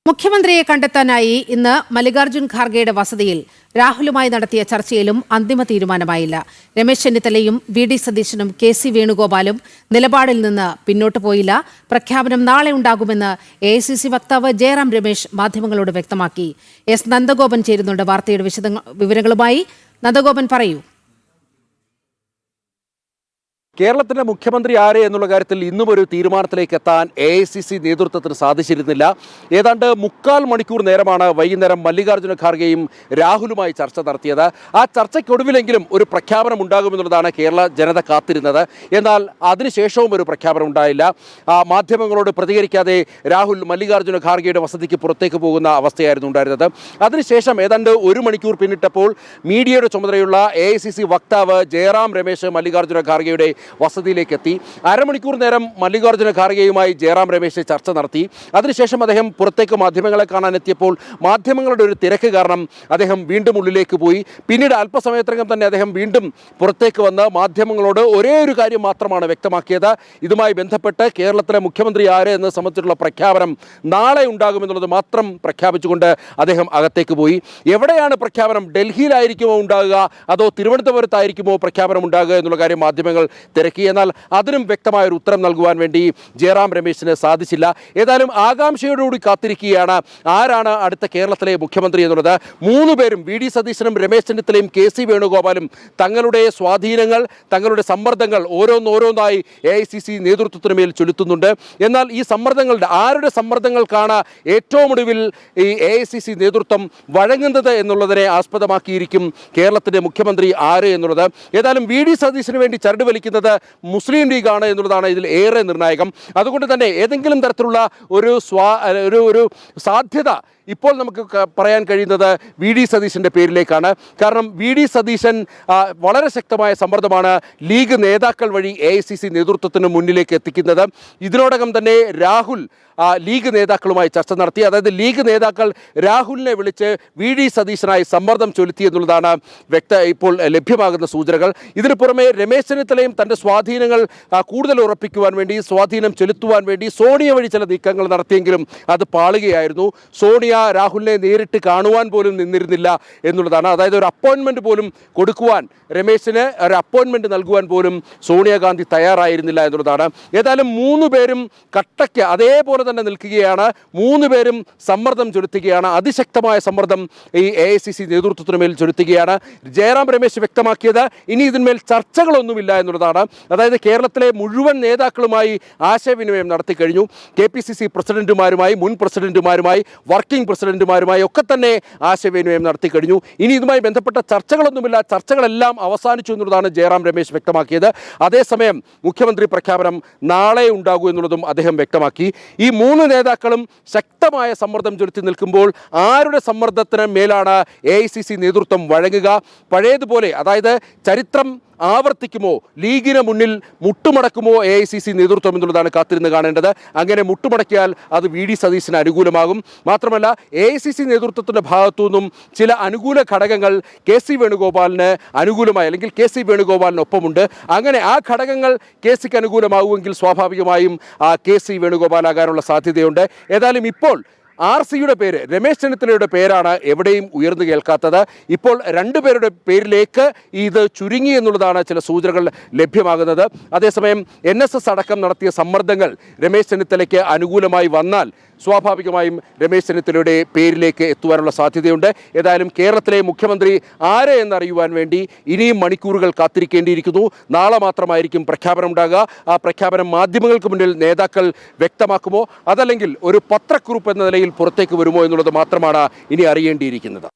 മുഖ്യമന്ത്രിയെ കണ്ടെത്താനായി ഇന്ന് മല്ലികാർജ്ജുൻ ഖാർഗെയുടെ വസതിയിൽ രാഹുലുമായി നടത്തിയ ചർച്ചയിലും അന്തിമ തീരുമാനമായില്ല. രമേശ് ചെന്നിത്തലയും വി.ഡി. സതീശനും കെ.സി. വേണുഗോപാലും നിലപാടിൽ നിന്ന് പിന്നോട്ട് പോയില്ല. പ്രഖ്യാപനം നാളെ ഉണ്ടാകുമെന്ന് എ.ഐ.സി.സി. വക്താവ് ജയറാം രമേശ് മാധ്യമങ്ങളോട് വ്യക്തമാക്കി. എസ് നന്ദഗോപൻ ചേരുന്നുണ്ട് വാർത്തയുടെ വിവരങ്ങളുമായി. നന്ദഗോപൻ, പറയൂ. കേരളത്തിന്റെ മുഖ്യമന്ത്രി ആര് എന്നുള്ള കാര്യത്തിൽ ഇന്നും ഒരു തീരുമാനത്തിലേക്ക് എത്താൻ എ.ഐ.സി.സി. നേതൃത്വത്തിന് സാധിച്ചിരുന്നില്ല. ഏതാണ്ട് 3/4 മണിക്കൂർ നേരമാണ് വൈകുന്നേരം മല്ലികാർജ്ജുന ഖാർഗെയും രാഹുലുമായി ചർച്ച നടത്തിയത്. ആ ചർച്ചയ്ക്കൊടുവിലെങ്കിലും ഒരു പ്രഖ്യാപനം ഉണ്ടാകുമെന്നുള്ളതാണ് കേരള ജനത കാത്തിരുന്നത്. എന്നാൽ അതിനുശേഷവും ഒരു പ്രഖ്യാപനം ഉണ്ടായില്ല. മാധ്യമങ്ങളോട് പ്രതികരിക്കാതെ രാഹുൽ മല്ലികാർജ്ജുന ഖാർഗെയുടെ വസതിക്ക് പുറത്തേക്ക് പോകുന്ന അവസ്ഥയായിരുന്നു ഉണ്ടായിരുന്നത്. അതിനുശേഷം ഏതാണ്ട് 1 മണിക്കൂർ പിന്നിട്ടപ്പോൾ മീഡിയയുടെ ചുമതലയുള്ള എ.ഐ.സി.സി. വക്താവ് ജയറാം രമേശ് മല്ലികാർജ്ജുന ഖാർഗെയുടെ വസതിയിലേക്ക് എത്തി. അരമണിക്കൂർ നേരം മല്ലികാർജ്ജുന ഖാർഗെയുമായി ജയറാം രമേശ് ചർച്ച നടത്തി. അതിനുശേഷം അദ്ദേഹം പുറത്തേക്ക് മാധ്യമങ്ങളെ കാണാൻ എത്തിയപ്പോൾ മാധ്യമങ്ങളുടെ ഒരു തിരക്ക് കാരണം അദ്ദേഹം വീണ്ടും ഉള്ളിലേക്ക് പോയി. പിന്നീട് അല്പസമയത്തിനകം തന്നെ അദ്ദേഹം വീണ്ടും പുറത്തേക്ക് വന്ന് മാധ്യമങ്ങളോട് ഒരേ ഒരു കാര്യം മാത്രമാണ് വ്യക്തമാക്കിയത്. ഇതുമായി ബന്ധപ്പെട്ട് കേരളത്തിലെ മുഖ്യമന്ത്രി ആര് എന്ന് സംബന്ധിച്ചുള്ള പ്രഖ്യാപനം നാളെ ഉണ്ടാകുമെന്നുള്ളത് മാത്രം പ്രഖ്യാപിച്ചുകൊണ്ട് അദ്ദേഹം അകത്തേക്ക് പോയി. എവിടെയാണ് പ്രഖ്യാപനം? ഡൽഹിയിലായിരിക്കുമോ ഉണ്ടാകുക, അതോ തിരുവനന്തപുരത്തായിരിക്കുമോ പ്രഖ്യാപനം ഉണ്ടാകുക എന്നുള്ള കാര്യം മാധ്യമങ്ങൾ തിരക്കി. എന്നാൽ അതിനും വ്യക്തമായ ഒരു ഉത്തരം നൽകുവാൻ വേണ്ടി ജയറാം രമേശിന് സാധിച്ചില്ല. ഏതായാലും ആകാംക്ഷയോടുകൂടി കാത്തിരിക്കുകയാണ് ആരാണ് അടുത്ത കേരളത്തിലെ മുഖ്യമന്ത്രി എന്നുള്ളത്. 3 പേരും വി.ഡി. സതീശനും രമേശ് ചെന്നിത്തലയും കെ.സി. വേണുഗോപാലും തങ്ങളുടെ സ്വാധീനങ്ങൾ, തങ്ങളുടെ സമ്മർദ്ദങ്ങൾ ഓരോന്നായി എ.ഐ.സി.സി. നേതൃത്വത്തിന് മേൽ ചൊലുത്തുന്നുണ്ട്. എന്നാൽ ഈ സമ്മർദ്ദങ്ങളുടെ ആരുടെ സമ്മർദ്ദങ്ങൾക്കാണ് ഏറ്റവും ഒടുവിൽ ഈ എ.ഐ.സി.സി. നേതൃത്വം വഴങ്ങുന്നത് എന്നുള്ളതിനെ ആസ്പദമാക്കിയിരിക്കും കേരളത്തിൻ്റെ മുഖ്യമന്ത്രി ആര് എന്നുള്ളത്. ഏതായാലും വി.ഡി. സതീശന് വേണ്ടി ചരട് വലിക്കുന്നത് മുസ്ലിം ലീഗാണ് എന്നുള്ളതാണ് ഇതിൽ ഏറെ നിർണായകം. അതുകൊണ്ട് തന്നെ ഏതെങ്കിലും തരത്തിലുള്ള ഒരു സാധ്യത ഇപ്പോൾ നമുക്ക് പറയാൻ കഴിയുന്നത് വി.ഡി. സതീശൻ്റെ പേരിലേക്കാണ്. കാരണം വി.ഡി. സതീശൻ വളരെ ശക്തമായ സമ്മർദ്ദമാണ് ലീഗ് നേതാക്കൾ വഴി എ.ഐ.സി.സി. നേതൃത്വത്തിന് മുന്നിലേക്ക് എത്തിക്കുന്നത്. ഇതിനോടകം തന്നെ രാഹുൽ ലീഗ് നേതാക്കളുമായി ചർച്ച നടത്തി. അതായത് ലീഗ് നേതാക്കൾ രാഹുലിനെ വിളിച്ച് വി.ഡി. സതീശനായി സമ്മർദ്ദം ചൊലുത്തി എന്നുള്ളതാണ് ഇപ്പോൾ ലഭ്യമാകുന്ന സൂചനകൾ. ഇതിനു പുറമെ രമേശ് ചെന്നിത്തലയും തൻ്റെ സ്വാധീനങ്ങൾ കൂടുതൽ ഉറപ്പിക്കുവാൻ വേണ്ടി, സ്വാധീനം ചെലുത്തുവാൻ വേണ്ടി സോണിയ വഴി ചില നീക്കങ്ങൾ നടത്തിയെങ്കിലും അത് പാളുകയായിരുന്നു. സോണിയ രാഹുലിനെ നേരിട്ട് കാണുവാൻ പോലും നിന്നിരുന്നില്ല എന്നുള്ളതാണ്. അതായത് ഒരു അപ്പോയിൻമെൻറ്റ് പോലും കൊടുക്കുവാൻ, രമേശിന് ഒരു അപ്പോയിൻമെൻറ്റ് നൽകുവാൻ പോലും സോണിയാഗാന്ധി തയ്യാറായിരുന്നില്ല എന്നുള്ളതാണ്. ഏതായാലും 3 പേരും കട്ടയ്ക്ക് അതേപോലെ തന്നെ നിൽക്കുകയാണ്. 3 പേരും സമ്മർദ്ദം ചെലുത്തുകയാണ്. അതിശക്തമായ സമ്മർദ്ദം ഈ എ.ഐ.സി.സി. നേതൃത്വത്തിന് മേൽ ചെലുത്തുകയാണ്. ജയറാം രമേശ് വ്യക്തമാക്കിയത് ഇനി ഇതിന്മേൽ ചർച്ചകളൊന്നുമില്ല എന്നുള്ളതാണ്. അതായത് കേരളത്തിലെ മുഴുവൻ നേതാക്കളുമായി ആശയവിനിമയം നടത്തി കഴിഞ്ഞു. കെ.പി.സി.സി. പ്രസിഡന്റുമാരുമായി, മുൻ പ്രസിഡന്റുമാരുമായി, വർക്കിംഗ് പ്രസിഡന്റുമാരുമായി ഒക്കെ തന്നെ ആശയവിനിമയം നടത്തി കഴിഞ്ഞു. ഇനി ഇതുമായി ബന്ധപ്പെട്ട ചർച്ചകളൊന്നുമില്ല, ചർച്ചകളെല്ലാം അവസാനിച്ചു എന്നുള്ളതാണ് ജയറാം രമേശ് വ്യക്തമാക്കിയത്. അതേസമയം മുഖ്യമന്ത്രി പ്രഖ്യാപനം നാളെ ഉണ്ടാകൂ എന്നുള്ളതും അദ്ദേഹം വ്യക്തമാക്കി. ഈ 3 നേതാക്കളും ശക്തമായ സമ്മർദ്ദം ചെലുത്തി നിൽക്കുമ്പോൾ ആരുടെ സമ്മർദ്ദത്തിന് മേലാണ് എ.ഐ.സി.സി. നേതൃത്വം വഴങ്ങുക? പഴയതുപോലെ, അതായത് ചരിത്രം ആവർത്തിക്കുമോ, ലീഗിന് മുന്നിൽ മുട്ടുമടക്കുമോ എ.ഐ.സി.സി. നേതൃത്വം എന്നുള്ളതാണ് കാത്തിരുന്ന് കാണേണ്ടത്. അങ്ങനെ മുട്ടുമടക്കിയാൽ അത് വി.ഡി. സതീശന് അനുകൂലമാകും. മാത്രമല്ല എ.ഐ.സി.സി. നേതൃത്വത്തിൻ്റെ ഭാഗത്തു നിന്നും ചില അനുകൂല ഘടകങ്ങൾ കെ.സി. വേണുഗോപാലിന് അനുകൂലമായി, അല്ലെങ്കിൽ കെ.സി. വേണുഗോപാലിനൊപ്പമുണ്ട്. അങ്ങനെ ആ ഘടകങ്ങൾ കെ.സിക്ക് അനുകൂലമാകുമെങ്കിൽ സ്വാഭാവികമായും കെ.സി. വേണുഗോപാലാകാനുള്ള സാധ്യതയുണ്ട്. ഏതായാലും ഇപ്പോൾ ആർ.സിയുടെ പേര്, രമേശ് ചെന്നിത്തലയുടെ പേരാണ് എവിടെയും ഉയർന്നു കേൾക്കാത്തത്. ഇപ്പോൾ 2 പേരുടെ പേരിലേക്ക് ഇത് ചുരുങ്ങി എന്നുള്ളതാണ് ചില സൂചനകൾ ലഭ്യമാകുന്നത്. അതേസമയം NSS അടക്കം നടത്തിയ സമ്മർദ്ദങ്ങൾ രമേശ് ചെന്നിത്തലയ്ക്ക് അനുകൂലമായി വന്നാൽ സ്വാഭാവികമായും രമേശ് ചെന്നിത്തലയുടെ പേരിലേക്ക് എത്തുവാനുള്ള സാധ്യതയുണ്ട്. ഏതായാലും കേരളത്തിലെ മുഖ്യമന്ത്രി ആര് എന്നറിയുവാൻ വേണ്ടി ഇനിയും മണിക്കൂറുകൾ കാത്തിരിക്കേണ്ടിയിരിക്കുന്നു. നാളെ മാത്രമായിരിക്കും പ്രഖ്യാപനം ഉണ്ടാകുക. ആ പ്രഖ്യാപനം മാധ്യമങ്ങൾക്ക് മുന്നിൽ നേതാക്കൾ വ്യക്തമാക്കുമോ, അതല്ലെങ്കിൽ ഒരു പത്രക്കുറിപ്പ് എന്ന നിലയിൽ പുറത്തേക്ക് വരുമോ എന്നുള്ളത് മാത്രമാണ് ഇനി അറിയേണ്ടിയിരിക്കുന്നത്.